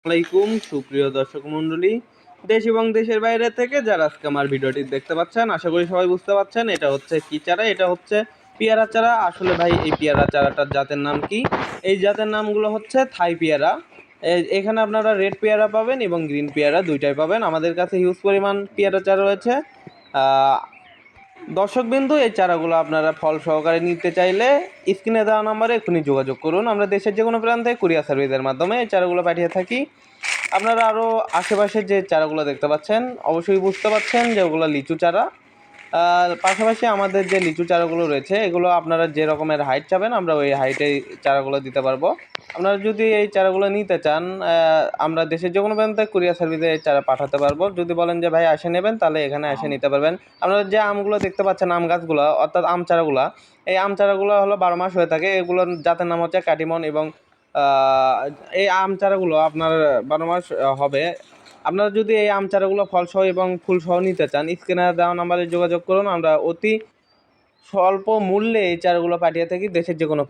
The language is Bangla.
আলাইকুম সুপ্রিয় দর্শক মণ্ডলী, দেশ এবং দেশের বাইরে থেকে যারা আজকে আমার ভিডিওটি দেখতে পাচ্ছেন, আশা করি সবাই বুঝতে পারছেন এটা হচ্ছে কি চারা। এটা হচ্ছে পেয়ারা চারা। আসলে ভাই এই পেয়ারা চারাটার জাতের নাম কি? এই জাতের নামগুলো হচ্ছে থাই পেয়ারা। এখানে আপনারা রেড পেয়ারা পাবেন এবং গ্রিন পেয়ারা দুইটাই পাবেন। আমাদের কাছে হিউজ পরিমাণ পেয়ারা চারা রয়েছে। দর্শকবিন্দু, এই চারাগুলো আপনারা ফল সহকারে নিতে চাইলে স্ক্রিনে দেওয়া নম্বরে এখনই যোগাযোগ করুন। আমরা দেশের যে কোনো প্রান্তে কুরিয়ার সার্ভিসের মাধ্যমে এই চারাগুলো পাঠিয়ে থাকি। আপনারা আরও আশেপাশে যে চারাগুলো দেখতে পাচ্ছেন, অবশ্যই বুঝতে পারছেন যে ওগুলো লিচু চারা। পাশাপাশি আমাদের যে লিচু চারাগুলো রয়েছে, এগুলো আপনারা যে রকমের হাইট চাবেন আমরা ওই হাইটে চারাগুলো দিতে পারবো। আপনারা যদি এই চারাগুলো নিতে চান, আমরা দেশের যে কোনো প্রান্তে কুরিয়ার সার্ভিসে এই চারা পাঠাতে পারবো। যদি বলেন যে ভাই এসে নেবেন, তাহলে এখানে এসে নিতে পারবেন। আপনারা যে আমগুলো দেখতে পাচ্ছেন, আম গাছগুলো অর্থাৎ আম চারাগুলো, এই আম চারাগুলো হলো 12 মাস হয়ে থাকে। এগুলোর জাতের নাম হচ্ছে কাটিমন। এবং এই আম চারাগুলো আপনার 12 মাস হবে। আপনারা যদি এই আম চারাগুলো ফলসহ এবং ফুলসহ নিতে চান, স্ক্রিনে দেওয়া নাম্বারে যোগাযোগ করুন। আমরা অতি স্বল্প মূল্যে এই চারাগুলো পাঠিয়ে থাকি দেশের যে কোনো